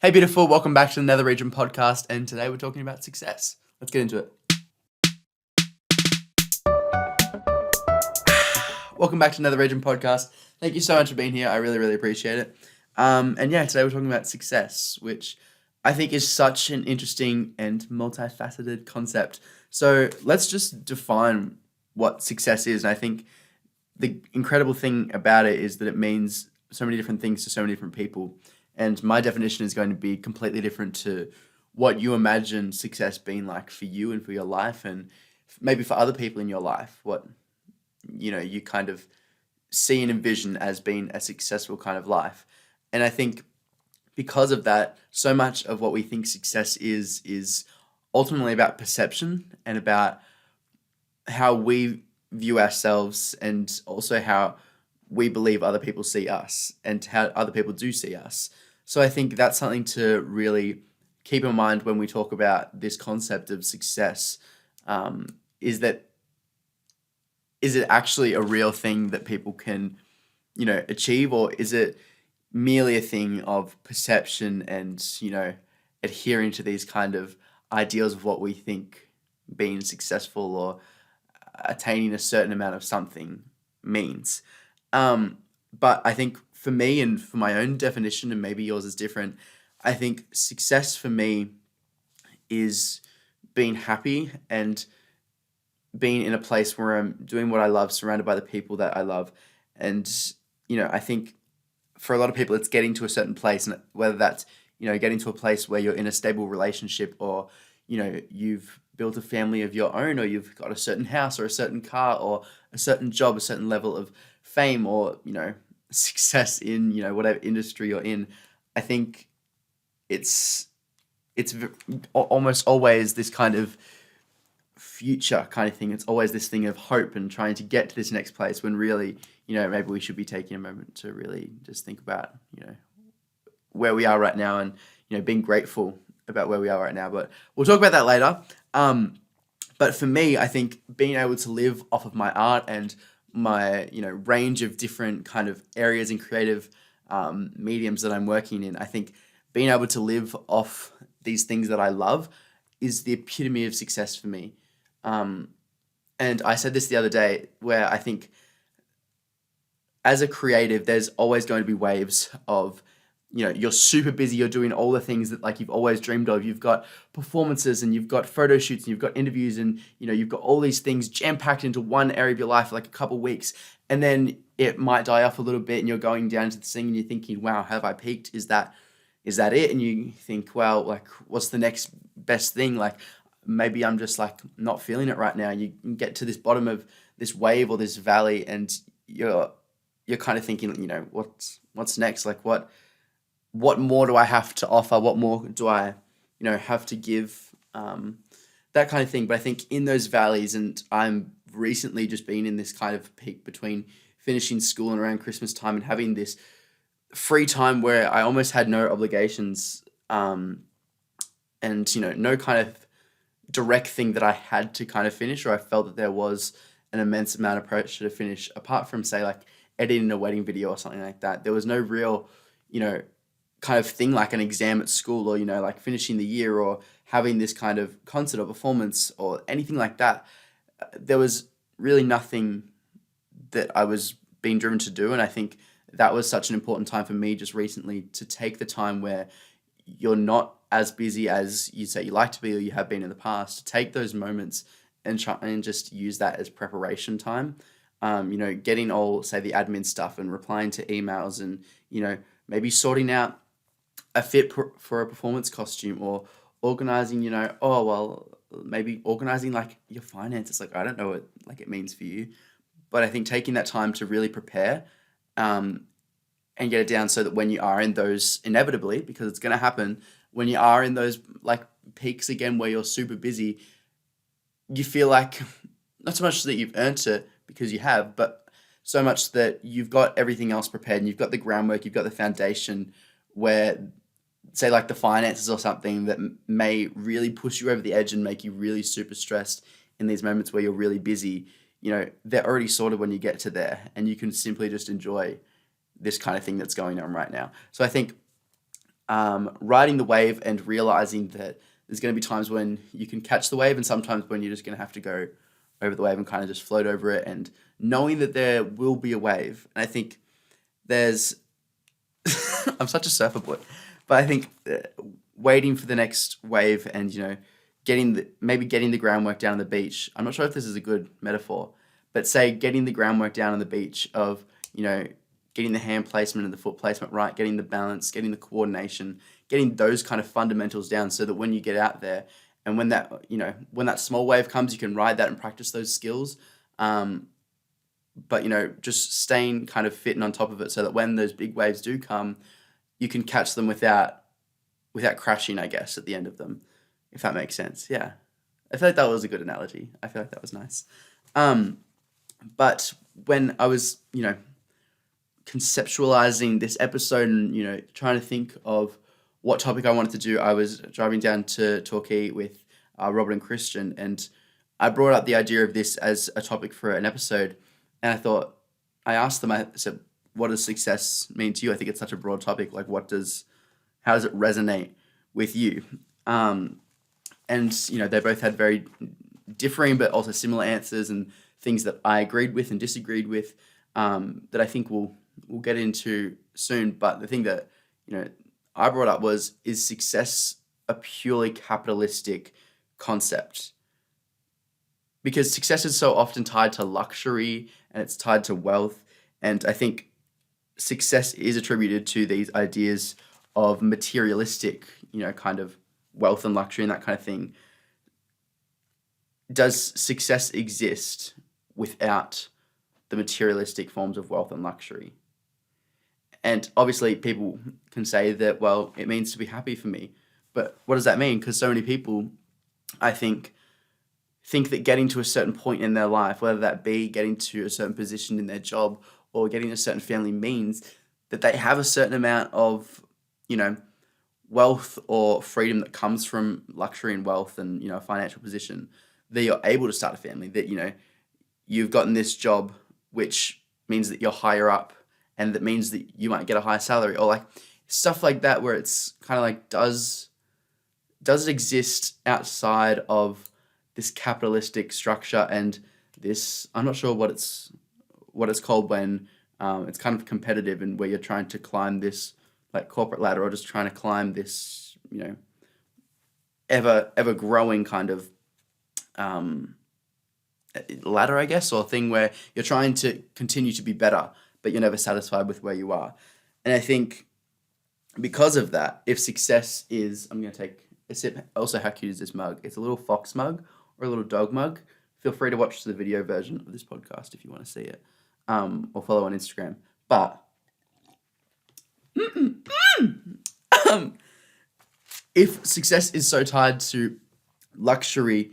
Hey, beautiful. Welcome back to the Nether Region podcast. And today we're talking about success. Let's get into it. Welcome back to Nether Region podcast. Thank you so much for being here. I really, really appreciate it. Today we're talking about success, which I think is such an interesting and multifaceted concept. So let's just define what success is. And I think the incredible thing about it is that it means so many different things to so many different people. And my definition is going to be completely different to what you imagine success being like for you and for your life, and maybe for other people in your life, what you kind of see and envision as being a successful kind of life. And I think because of that, so much of what we think success is ultimately about perception and about how we view ourselves, and also how we believe other people see us and how other people do see us. So I think that's something to really keep in mind when we talk about this concept of success. Is it actually a real thing that people can, achieve, or is it merely a thing of perception and, adhering to these kind of ideals of what we think being successful or attaining a certain amount of something means. But I think for me, and for my own definition, and maybe yours is different, I think success for me is being happy and being in a place where I'm doing what I love, surrounded by the people that I love. And, I think for a lot of people, it's getting to a certain place, and whether that's, getting to a place where you're in a stable relationship, or, you've built a family of your own, or you've got a certain house or a certain car or a certain job, a certain level of fame, or, success in, whatever industry you're in. I think it's almost always this kind of future kind of thing. It's always this thing of hope and trying to get to this next place, when really, maybe we should be taking a moment to really just think about, where we are right now, and, being grateful about where we are right now. But we'll talk about that later. But for me, I think being able to live off of my art and my, range of different kind of areas and creative mediums that I'm working in, I think being able to live off these things that I love is the epitome of success for me. And I said this the other day, where I think as a creative, there's always going to be waves of, you're super busy, you're doing all the things that like you've always dreamed of. You've got performances, and you've got photo shoots, and you've got interviews, and, you've got all these things jam-packed into one area of your life for like a couple weeks. And then it might die off a little bit, and you're going down to the thing, and you're thinking, wow, have I peaked? Is that it? And you think, well, like, what's the next best thing? Like, maybe I'm just like not feeling it right now. You can get to this bottom of this wave or this valley, and you're kind of thinking, what's next? Like, what more do I have to offer? What more do I, have to give? That kind of thing. But I think in those valleys, and I'm recently just been in this kind of peak between finishing school and around Christmas time, and having this free time where I almost had no obligations, and, no kind of direct thing that I had to kind of finish, or I felt that there was an immense amount of pressure to finish, apart from, say, like editing a wedding video or something like that. There was no real, kind of thing like an exam at school, or, like finishing the year, or having this kind of concert or performance or anything like that. There was really nothing that I was being driven to do. And I think that was such an important time for me just recently, to take the time where you're not as busy as you say you like to be, or you have been in the past, to take those moments and try and just use that as preparation time. Getting all, say, the admin stuff, and replying to emails, and, maybe sorting out a fit for a performance costume, or organizing, maybe organizing like your finances. Like, I don't know what like it means for you, but I think taking that time to really prepare, and get it down, so that when you are in those, inevitably, because it's going to happen, when you are in those like peaks again where you're super busy, you feel like not so much that you've earned it, because you have, but so much that you've got everything else prepared, and you've got the groundwork, you've got the foundation, where, say, like the finances or something that may really push you over the edge and make you really super stressed in these moments where you're really busy, they're already sorted when you get to there, and you can simply just enjoy this kind of thing that's going on right now. So I think riding the wave and realizing that there's going to be times when you can catch the wave and sometimes when you're just going to have to go over the wave and kind of just float over it, and knowing that there will be a wave. And I think there's I'm such a surfer boy, but I think waiting for the next wave and getting the groundwork down on the beach. I'm not sure if this is a good metaphor, but say getting the groundwork down on the beach of getting the hand placement and the foot placement right, getting the balance, getting the coordination, getting those kind of fundamentals down, so that when you get out there and when that small wave comes, you can ride that and practice those skills. But just staying kind of fit and on top of it, so that when those big waves do come, you can catch them without crashing, I guess, at the end of them, if that makes sense. Yeah, I feel like that was a good analogy. I feel like that was nice. But when I was conceptualizing this episode and trying to think of what topic I wanted to do, I was driving down to Torquay with Robert and Christian, and I brought up the idea of this as a topic for an episode. And I asked them, I said, what does success mean to you? I think it's such a broad topic. Like, how does it resonate with you? And they both had very differing but also similar answers, and things that I agreed with and disagreed with, that I think we'll get into soon. But the thing that I brought up was, is success a purely capitalistic concept? Because success is so often tied to luxury and it's tied to wealth, and I think success is attributed to these ideas of materialistic, kind of wealth and luxury and that kind of thing. Does success exist without the materialistic forms of wealth and luxury? And obviously people can say that, well, it means to be happy for me. But what does that mean? Because so many people, I think that getting to a certain point in their life, whether that be getting to a certain position in their job or getting a certain family, means that they have a certain amount of, wealth or freedom that comes from luxury and wealth and, a financial position, that you're able to start a family, that, you've gotten this job, which means that you're higher up, and that means that you might get a higher salary, or like stuff like that, where it's kind of like, does it exist outside of this capitalistic structure and this, I'm not sure what it's called when it's kind of competitive and where you're trying to climb this like corporate ladder, or just trying to climb this, ever growing kind of ladder, I guess, or thing where you're trying to continue to be better, but you're never satisfied with where you are. And I think because of that, if success is, I'm going to take a sip. Also, how cute is this mug? It's a little fox mug or a little dog mug. Feel free to watch the video version of this podcast if you want to see it, or follow on Instagram. But if success is so tied to luxury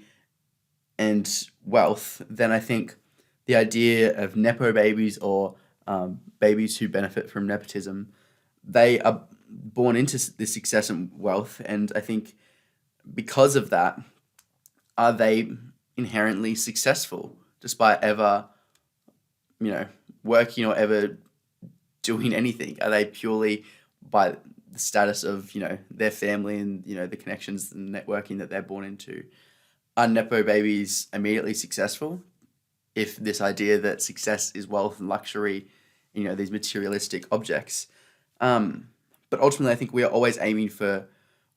and wealth, then I think the idea of nepo babies, or babies who benefit from nepotism, they are born into this success and wealth, and I think because of that, are they inherently successful despite ever, working or ever doing anything? Are they purely by the status of, their family and, the connections and networking that they're born into? Are nepo babies immediately successful if this idea that success is wealth and luxury, these materialistic objects? But ultimately, I think we are always aiming for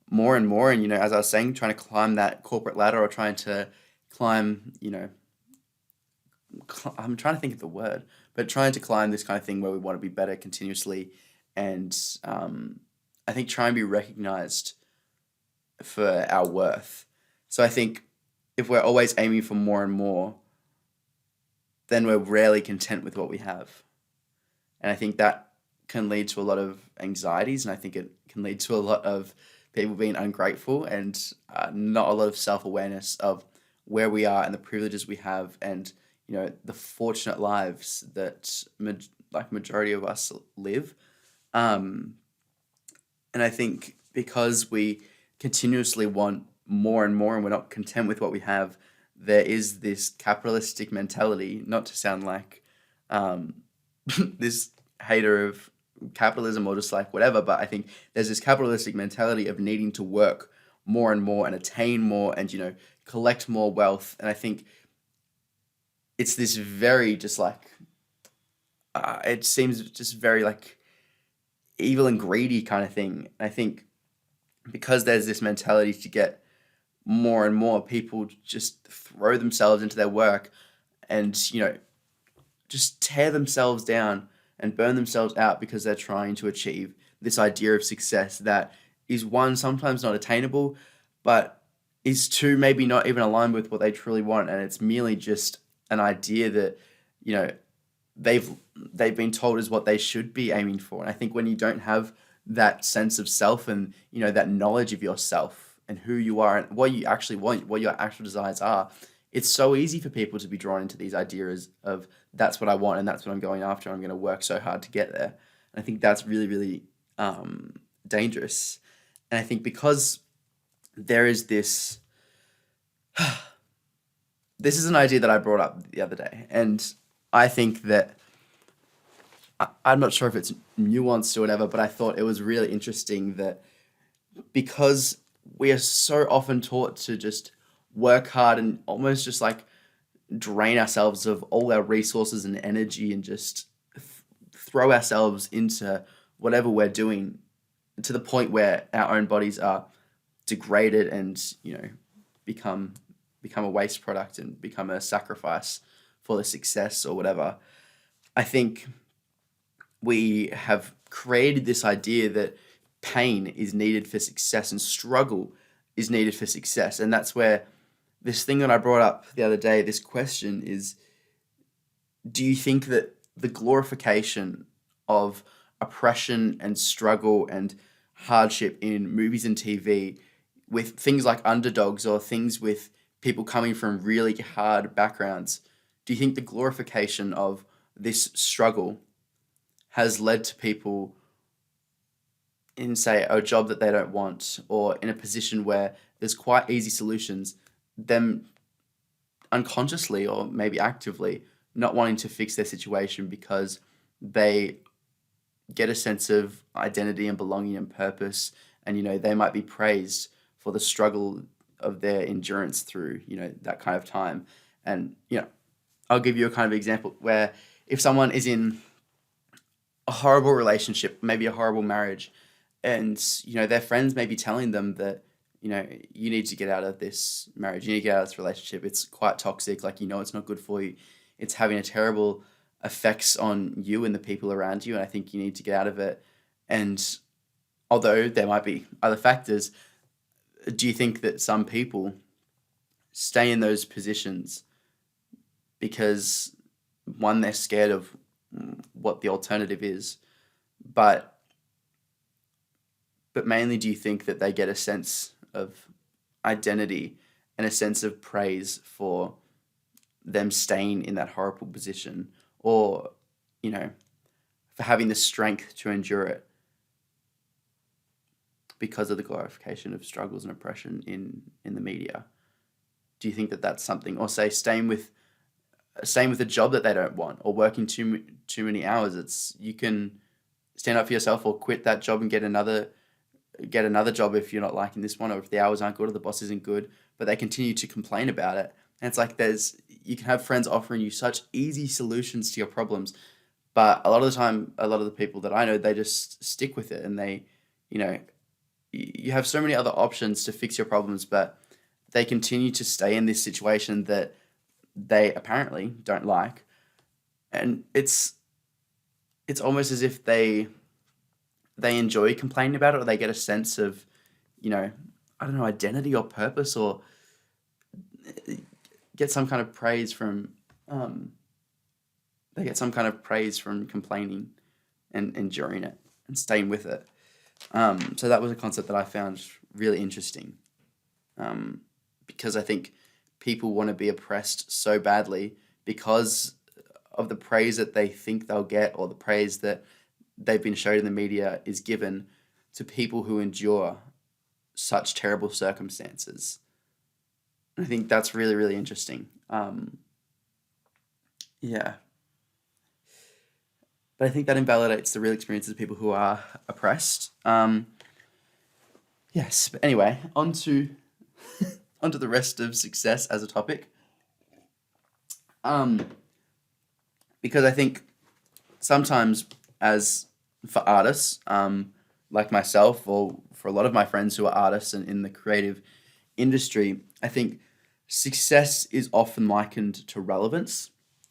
more and more. And, as I was saying, trying to climb that corporate ladder, or trying to climb, I'm trying to think of the word, but trying to climb this kind of thing where we want to be better continuously. And I think try and be recognized for our worth. So I think if we're always aiming for more and more, then we're rarely content with what we have. And I think that can lead to a lot of anxieties, and I think it can lead to a lot of people being ungrateful and not a lot of self-awareness of where we are and the privileges we have, and the fortunate lives that majority of us live. And I think because we continuously want more and more and we're not content with what we have, there is this capitalistic mentality, not to sound like this hater of capitalism or just like whatever, but I think there's this capitalistic mentality of needing to work more and more and attain more and, collect more wealth. And I think it's this very just like, it seems just very like evil and greedy kind of thing. I think because there's this mentality to get more and more, people just throw themselves into their work and, just tear themselves down and burn themselves out because they're trying to achieve this idea of success that is, one, sometimes not attainable, but is two, maybe not even aligned with what they truly want. And it's merely just an idea that, they've been told is what they should be aiming for. And I think when you don't have that sense of self and, that knowledge of yourself and who you are and what you actually want, what your actual desires are, it's so easy for people to be drawn into these ideas of that's what I want and that's what I'm going after. I'm going to work so hard to get there. And I think that's really, really dangerous. And I think because there is this, this is an idea that I brought up the other day, and I think that I'm not sure if it's nuanced or whatever, but I thought it was really interesting that because we are so often taught to just work hard and almost just like drain ourselves of all our resources and energy and just throw ourselves into whatever we're doing to the point where our own bodies are degraded and, become a waste product and become a sacrifice for the success or whatever. I think we have created this idea that pain is needed for success and struggle is needed for success. And that's where this thing that I brought up the other day, this question is, do you think that the glorification of oppression and struggle and hardship in movies and TV with things like underdogs or things with people coming from really hard backgrounds, do you think the glorification of this struggle has led to people in, say, a job that they don't want or in a position where there's quite easy solutions, them unconsciously or maybe actively not wanting to fix their situation because they get a sense of identity and belonging and purpose, and they might be praised for the struggle of their endurance through that kind of time. And I'll give you a kind of example where if someone is in a horrible relationship, maybe a horrible marriage, and their friends may be telling them that you need to get out of this marriage, you need to get out of this relationship, it's quite toxic, like it's not good for you, it's having a terrible effects on you and the people around you, and I think you need to get out of it. And although there might be other factors, do you think that some people stay in those positions because, one, they're scared of what the alternative is, but mainly do you think that they get a sense of identity and a sense of praise for them staying in that horrible position, or for having the strength to endure it because of the glorification of struggles and oppression in the media? Do you think that that's something, or say staying with a job that they don't want, or working too many hours? It's, you can stand up for yourself or quit that job and get another job if you're not liking this one, or if the hours aren't good or the boss isn't good, but they continue to complain about it. And it's like you can have friends offering you such easy solutions to your problems, but a lot of the time, a lot of the people that I know, they just stick with it, and they, you have so many other options to fix your problems, but they continue to stay in this situation that they apparently don't like. And it's almost as if they enjoy complaining about it, or they get a sense of, I don't know, identity or purpose, or get some kind of praise from, they get some kind of praise from complaining and enduring it and staying with it. So that was a concept that I found really interesting, because I think people want to be oppressed so badly because of the praise that they think they'll get, or the praise that they've been shown in the media is given to people who endure such terrible circumstances. I think that's really, really interesting. Yeah. But I think that invalidates the real experiences of people who are oppressed. Yes, but anyway, on to onto the rest of success as a topic. Um, because I think sometimes, as for artists, like myself, or for a lot of my friends who are artists and in the creative industry, I think success is often likened to relevance.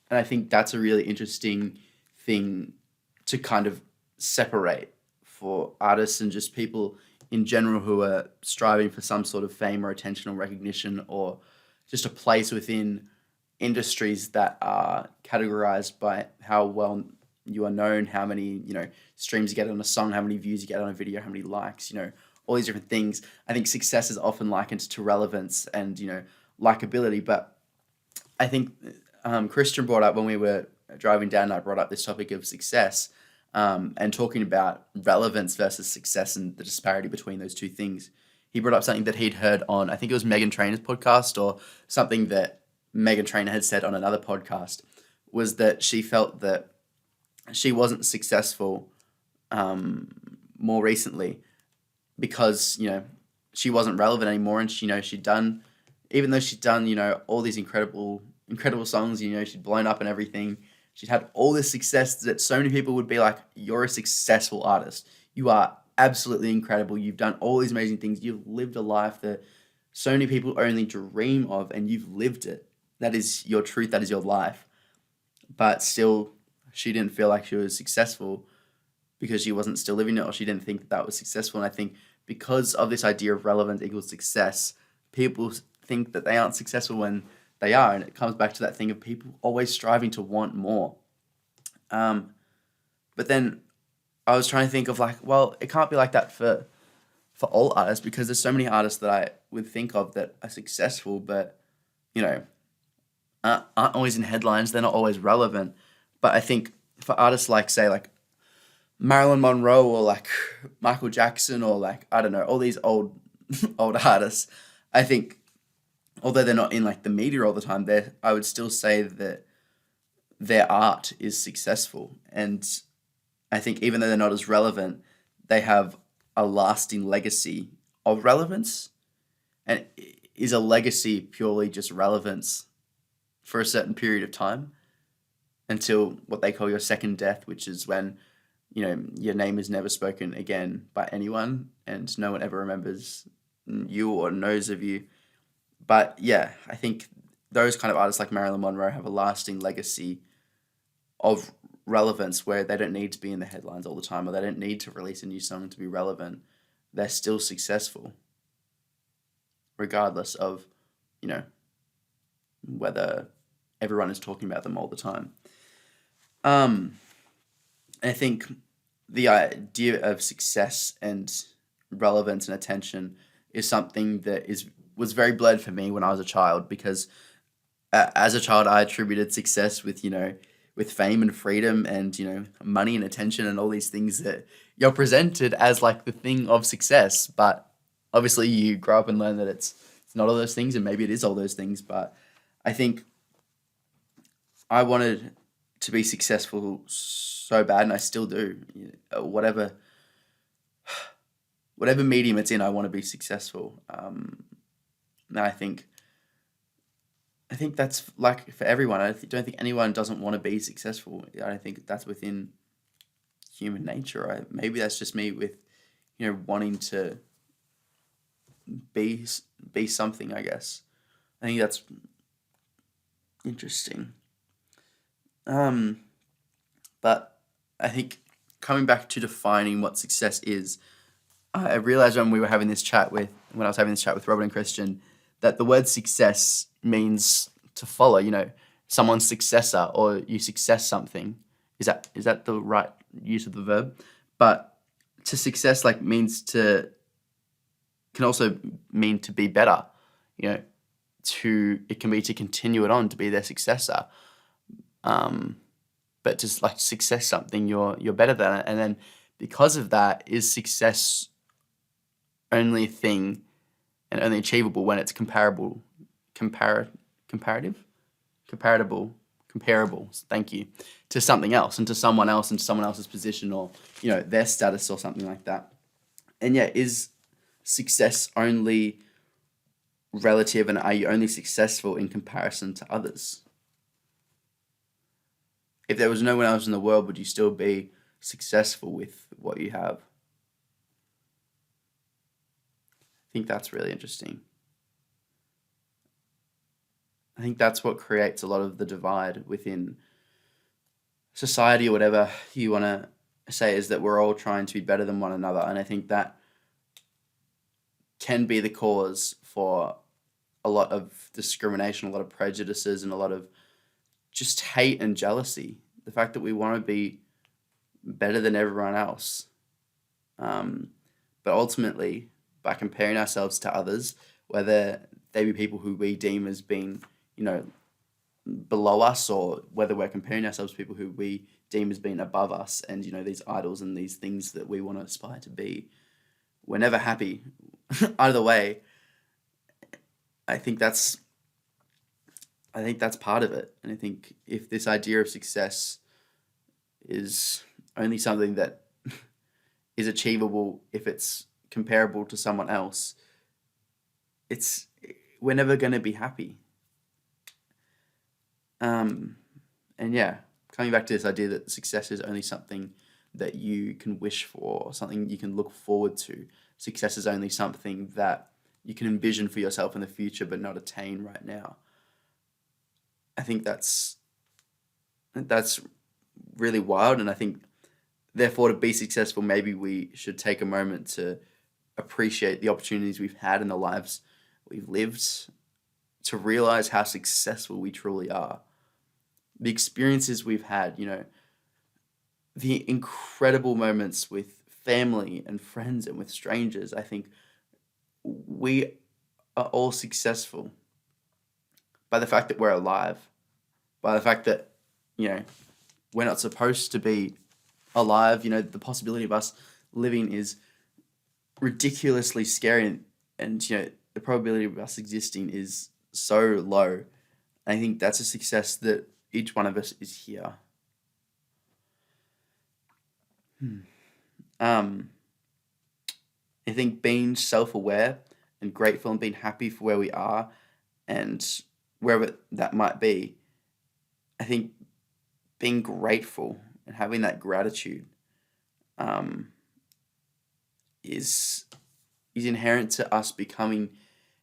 And I think that's a really interesting thing to kind of separate for artists and just people in general who are striving for some sort of fame or attention or recognition, or just a place within industries that are categorized by how well you are known, how many, streams you get on a song, how many views you get on a video, how many likes, all these different things. I think success is often likened to relevance and, likability. But I think Christian brought up when we were driving down, I brought up this topic of success, and talking about relevance versus success and the disparity between those two things. He brought up something that he'd heard on, I think it was Megan Trainor's podcast, or something that Megan Trainor had said on another podcast, was that she felt that she wasn't successful more recently because, she wasn't relevant anymore. And she'd done, even though she'd done, all these incredible songs, she'd blown up and everything. She'd had all this success that so many people would be like, you're a successful artist. You are absolutely incredible. You've done all these amazing things. You've lived a life that so many people only dream of, and you've lived it. That is your truth. That is your life. But still, she didn't feel like she was successful because she wasn't still living it, or she didn't think that was successful. And I think because of this idea of relevance equals success, people think that they aren't successful when they are. And it comes back to that thing of people always striving to want more. But then I was trying to think of it can't be like that for all artists, because there's so many artists that I would think of that are successful, but, aren't always in headlines. They're not always relevant. But I think for artists like, say, like Marilyn Monroe, or like Michael Jackson, or like, I don't know, all these old artists, I think, although they're not in like the media all the time, I would still say that their art is successful. And I think even though they're not as relevant, they have a lasting legacy of relevance. And is a legacy purely just relevance for a certain period of time until what they call your second death, which is when, your name is never spoken again by anyone and no one ever remembers you or knows of you. But yeah, I think those kind of artists like Marilyn Monroe have a lasting legacy of relevance, where they don't need to be in the headlines all the time, or they don't need to release a new song to be relevant. They're still successful, regardless of, whether everyone is talking about them all the time. I think the idea of success and relevance and attention is something that was very blurred for me when I was a child, because as a child I attributed success with, with fame and freedom and, money and attention and all these things that you're presented as like the thing of success. But obviously you grow up and learn that it's not all those things, and maybe it is all those things. But I think I wanted to be successful so bad, and I still do. Whatever medium it's in, I want to be successful. And I think that's like for everyone. I don't think anyone doesn't want to be successful. I don't think that's within human nature. Maybe that's just me with, wanting to be something, I guess. I think that's interesting. But I think coming back to defining what success is, I realized when I was having this chat with Robert and Christian, that the word success means to follow, someone's successor, or you success something. Is that the right use of the verb? But to success can also mean to be better, it can be to continue it on, to be their successor. But just like success something, you're better than it. And then because of that, is success only a thing and only achievable when it's comparable, comparable, thank you, to something else and to someone else and to someone else's position or, their status or something like that. And yeah, is success only relative, and are you only successful in comparison to others? If there was no one else in the world, would you still be successful with what you have? I think that's really interesting. I think that's what creates a lot of the divide within society, or whatever you want to say, is that we're all trying to be better than one another. And I think that can be the cause for a lot of discrimination, a lot of prejudices, and a lot of just hate and jealousy. The fact that we want to be better than everyone else. But ultimately, by comparing ourselves to others, whether they be people who we deem as being, below us, or whether we're comparing ourselves to people who we deem as being above us, and, these idols and these things that we want to aspire to be, we're never happy. Either way, I think that's part of it. And I think if this idea of success is only something that is achievable if it's comparable to someone else, we're never going to be happy. And yeah, coming back to this idea that success is only something that you can wish for, or something you can look forward to. Success is only something that you can envision for yourself in the future but not attain right now. I think that's really wild, and I think therefore to be successful, maybe we should take a moment to appreciate the opportunities we've had in the lives we've lived, to realize how successful we truly are. The experiences we've had, the incredible moments with family and friends and with strangers. I think we are all successful by the fact that we're alive, by the fact that, we're not supposed to be alive. The possibility of us living is ridiculously scary, and the probability of us existing is so low. I think that's a success that each one of us is here. I think being self-aware and grateful and being happy for where we are and wherever that might be, I think being grateful and having that gratitude is inherent to us becoming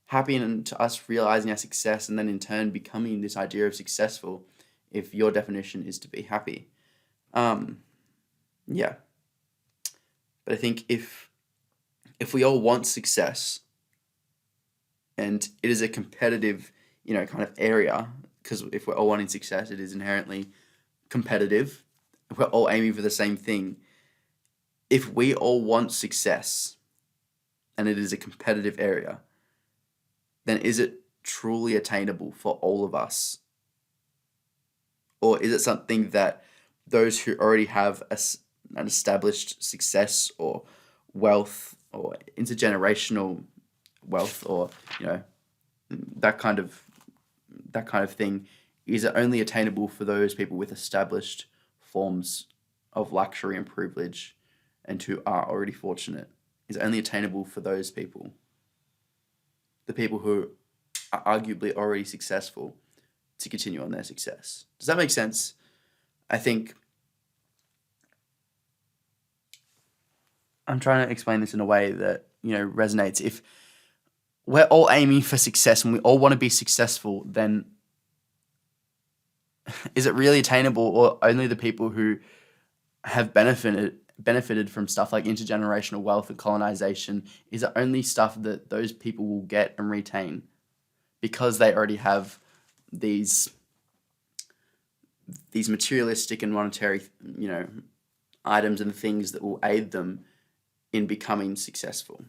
happy, and to us realizing our success, and then in turn becoming this idea of successful, if your definition is to be happy. Yeah. But I think if we all want success, and it is a competitive, kind of area, because if we're all wanting success, it is inherently competitive. If we're all aiming for the same thing, if we all want success, and it is a competitive area, then is it truly attainable for all of us? Or is it something that those who already have an established success or wealth or intergenerational wealth, or that kind of thing, is it only attainable for those people with established forms of luxury and privilege, and who are already fortunate? Is it only attainable for those people, the people who are arguably already successful, to continue on their success? Does that make sense? I think I'm trying to explain this in a way that, resonates. If we're all aiming for success and we all want to be successful, then is it really attainable, or only the people who have benefited from stuff like intergenerational wealth and colonization, is it only stuff that those people will get and retain because they already have these materialistic and monetary, items and things that will aid them in becoming successful?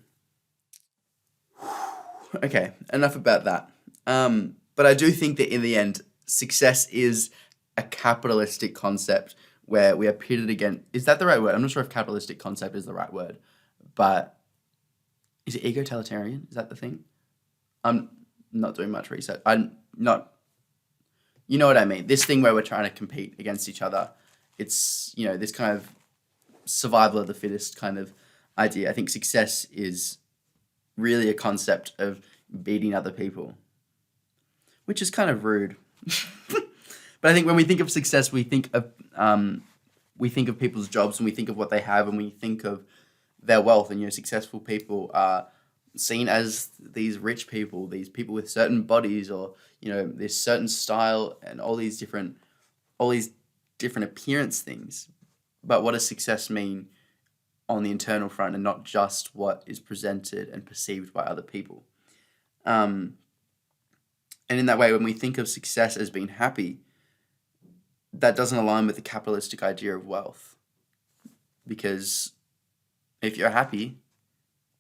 Okay, enough about that. But I do think that in the end, success is a capitalistic concept where we are pitted against. Is that the right word? I'm not sure if capitalistic concept is the right word, but is it egalitarian? Is that the thing? I'm not doing much research. I'm not, You know what I mean? This thing where we're trying to compete against each other. It's, this kind of survival of the fittest kind of idea. I think success is really a concept of beating other people, which is kind of rude. But I think when we think of success, we think of people's jobs, and we think of what they have, and we think of their wealth. And successful people are seen as these rich people, these people with certain bodies, or this certain style, and all these different appearance things. But what does success mean on the internal front, and not just what is presented and perceived by other people? And in that way, when we think of success as being happy, that doesn't align with the capitalistic idea of wealth. Because if you're happy,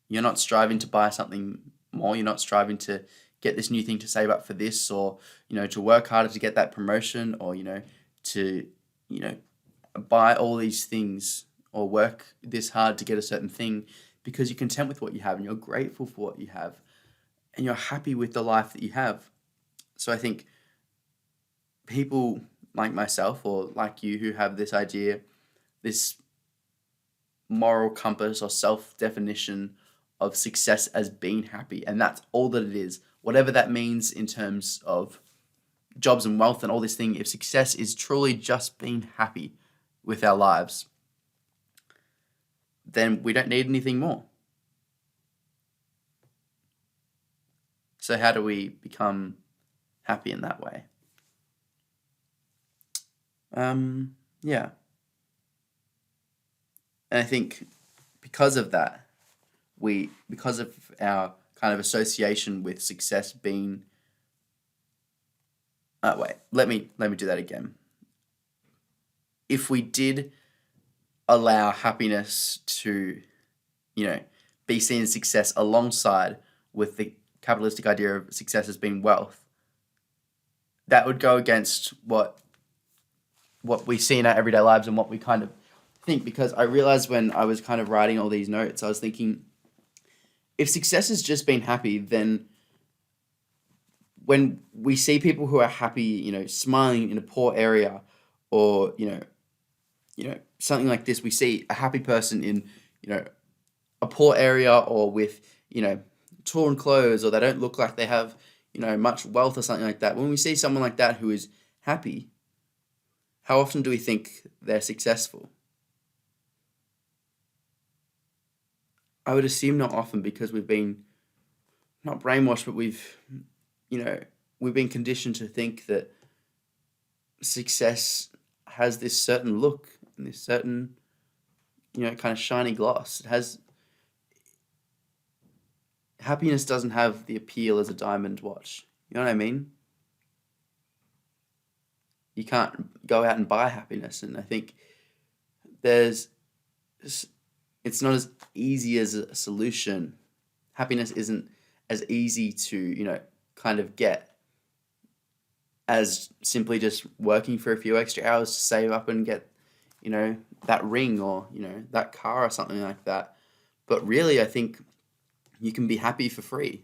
you're not striving to buy something more. You're not striving to get this new thing to save up for this, or, to work harder to get that promotion, or, to, buy all these things or work this hard to get a certain thing, because you're content with what you have and you're grateful for what you have and you're happy with the life that you have. So I think people like myself, or like you, who have this idea, this moral compass or self-definition of success as being happy, and that's all that it is, whatever that means in terms of jobs and wealth and all this thing. If success is truly just being happy with our lives, then we don't need anything more. So how do we become happy in that way? Yeah. And I think because of that, because of our kind of association with success being, let me do that again. If we did allow happiness to, be seen as success alongside with the capitalistic idea of success as being wealth, that would go against what we see in our everyday lives and what we kind of think. Because I realized when I was kind of writing all these notes, I was thinking, if success is just being happy, then when we see people who are happy, smiling in a poor area, or, something like this, we see a happy person in, a poor area, or with, torn clothes, or they don't look like they have, much wealth or something like that. When we see someone like that who is happy, how often do we think they're successful? I would assume not often, because we've been not brainwashed, but we've been conditioned to think that success has this certain look and this certain, kind of shiny gloss. Happiness doesn't have the appeal as a diamond watch. You know what I mean? You can't go out and buy happiness. And I think it's not as easy as a solution. Happiness isn't as easy to, kind of get as simply just working for a few extra hours to save up and get, that ring, or, that car or something like that. But really, I think you can be happy for free.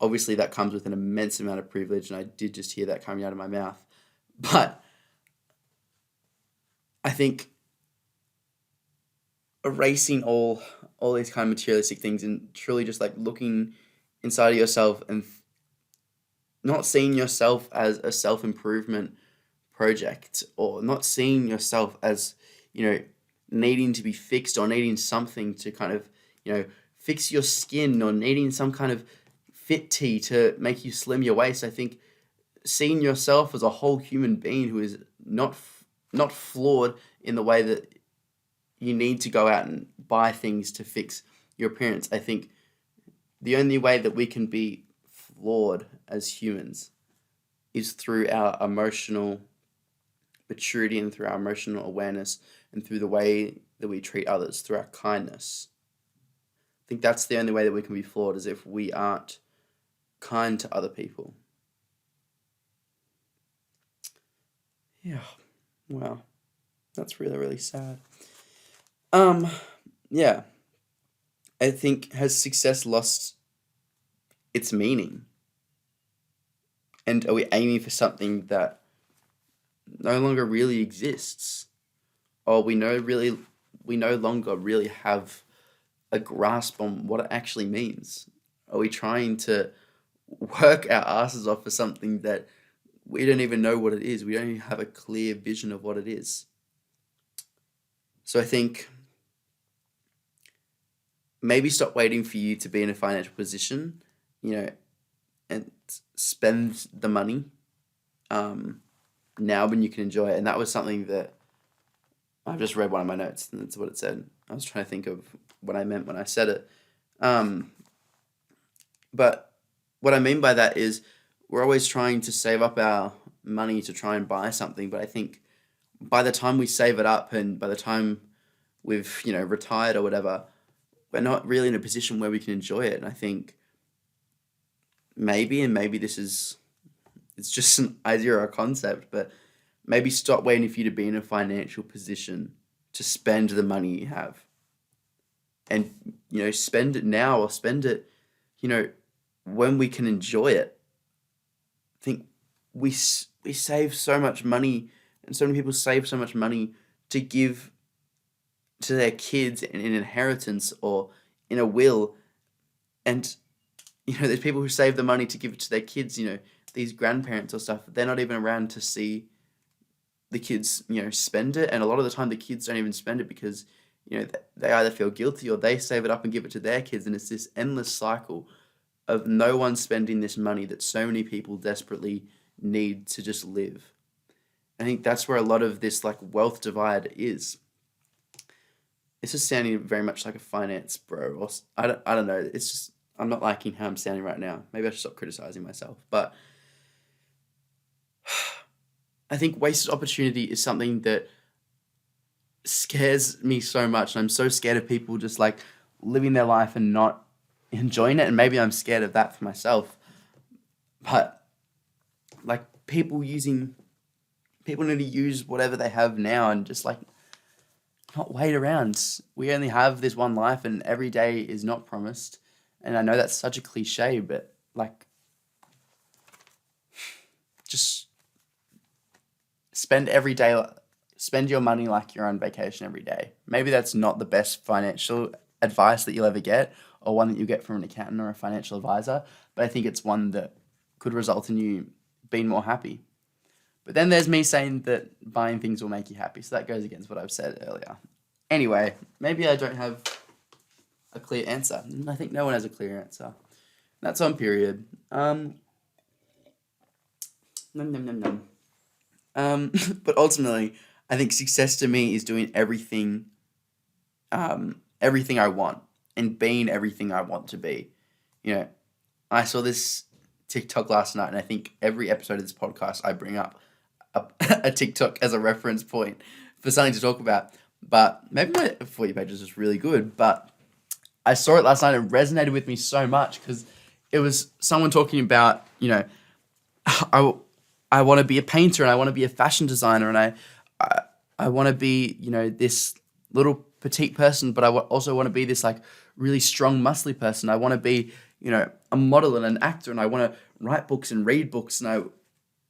Obviously, that comes with an immense amount of privilege, and I did just hear that coming out of my mouth. But I think erasing all these kind of materialistic things, and truly just like looking inside of yourself and not seeing yourself as a self-improvement project, or not seeing yourself as, needing to be fixed, or needing something to kind of, fix your skin, or needing some kind of fit tea to make you slim your waist. I think seeing yourself as a whole human being who is not flawed in the way that you need to go out and buy things to fix your appearance. I think the only way that we can be flawed as humans is through our emotional maturity, and through our emotional awareness, and through the way that we treat others, through our kindness. I think that's the only way that we can be flawed, is if we aren't kind to other people. Yeah, wow, that's really, really sad. Yeah, I think, has success lost its meaning? And are we aiming for something that no longer really exists? Or we no longer really have a grasp on what it actually means? Are we trying to work our asses off for something that we don't even know what it is? We don't even have a clear vision of what it is. So I think maybe stop waiting for you to be in a financial position, and spend the money now when you can enjoy it. And that was something that I've just read one of my notes, and that's what it said. I was trying to think of what I meant when I said it. But what I mean by that is we're always trying to save up our money to try and buy something. But I think by the time we save it up and by the time we've, retired or whatever, we're not really in a position where we can enjoy it. And I think maybe it's just an idea or a concept, but maybe stop waiting for you to be in a financial position to spend the money you have. And, spend it now or spend it, when we can enjoy it. I think we save so much money, and so many people save so much money to give to their kids in an inheritance or in a will. And, there's people who save the money to give it to their kids, these grandparents or stuff. They're not even around to see the kids, spend it. And a lot of the time the kids don't even spend it because, they either feel guilty or they save it up and give it to their kids. And it's this endless cycle of no one spending this money that so many people desperately need to just live. I think that's where a lot of this wealth divide is. This is sounding very much like a finance bro, or I don't know. It's just, I'm not liking how I'm sounding right now. Maybe I should stop criticizing myself. But I think wasted opportunity is something that scares me so much. And I'm so scared of people just living their life and not enjoying it. And maybe I'm scared of that for myself. But people need to use whatever they have now and just not wait around. We only have this one life and every day is not promised. And I know that's such a cliche, but just spend your money like you're on vacation every day. Maybe that's not the best financial advice that you'll ever get, or one that you get from an accountant or a financial advisor, but I think it's one that could result in you being more happy. But then there's me saying that buying things will make you happy, so that goes against what I've said earlier. Anyway, maybe I don't have a clear answer. I think no one has a clear answer. That's on period. But ultimately, I think success to me is doing everything I want and being everything I want to be. I saw this TikTok last night, and I think every episode of this podcast I bring up a TikTok as a reference point for something to talk about. But maybe my For You page is just really good. But I saw it last night and it resonated with me so much because it was someone talking about, I want to be a painter and I want to be a fashion designer and I want to be, this little petite person, but I also want to be this really strong, muscly person. I want to be, a model and an actor, and I want to write books and read books, and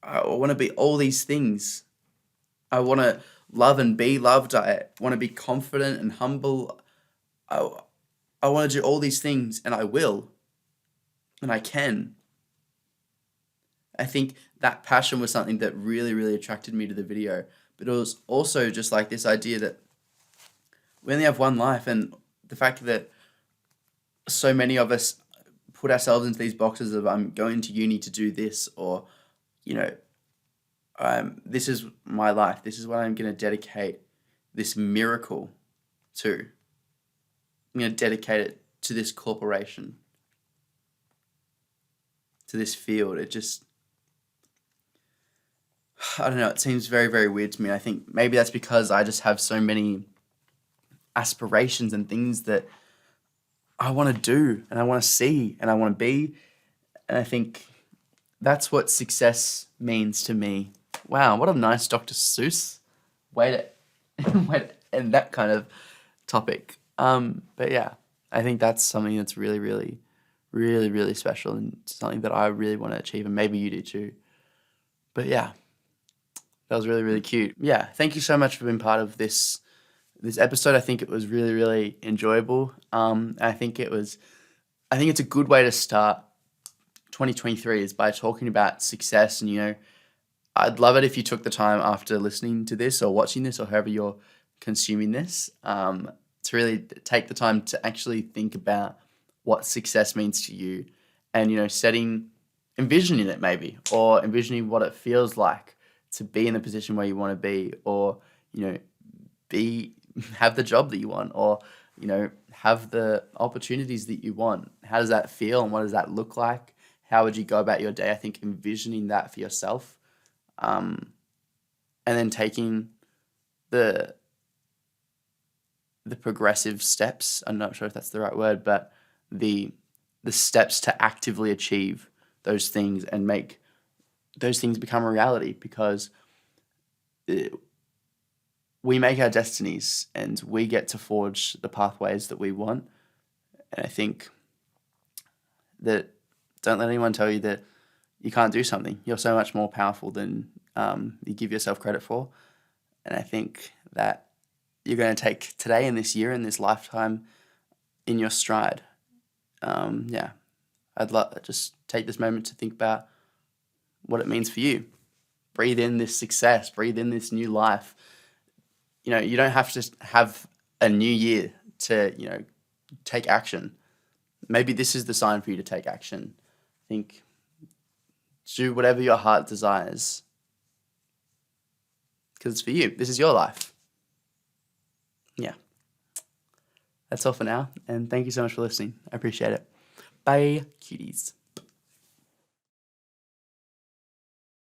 I want to be all these things. I want to love and be loved. I want to be confident and humble. I want to do all these things, and I will, and I can. I think that passion was something that really, really attracted me to the video. But it was also just this idea that we only have one life, and the fact that so many of us put ourselves into these boxes of I'm going to uni to do this, or, this is my life. This is what I'm going to dedicate this miracle to. I'm going to dedicate it to this corporation, to this field. It just, I don't know, it seems very, very weird to me. I think maybe that's because I just have so many aspirations and things that I want to do and I want to see and I want to be. And I think that's what success means to me. Wow, what a nice Dr. Seuss way to end that kind of topic. But yeah, I think that's something that's really, really, really, really special and something that I really want to achieve, and maybe you do too. But yeah, that was really, really cute. Yeah, thank you so much for being part of this episode. I think it was really, really enjoyable. I think it's a good way to start 2023 is by talking about success. And I'd love it if you took the time after listening to this or watching this or however you're consuming this, to really take the time to actually think about what success means to you, and envisioning it maybe, or envisioning what it feels like to be in the position where you want to be, or have the job that you want, or have the opportunities that you want. How does that feel, and what does that look like? How would you go about your day? I think envisioning that for yourself, and then taking the progressive steps. I'm not sure if that's the right word, but the steps to actively achieve those things and make those things become a reality, because we make our destinies and we get to forge the pathways that we want. And I think that don't let anyone tell you that you can't do something. You're so much more powerful than you give yourself credit for. And I think that you're going to take today and this year and this lifetime in your stride. I'd just take this moment to think about what it means for you. Breathe in this success, breathe in this new life. You don't have to have a new year to, take action. Maybe this is the sign for you to take action. I think do whatever your heart desires, because it's for you. This is your life. Yeah. That's all for now. And thank you so much for listening. I appreciate it. Bye, cuties.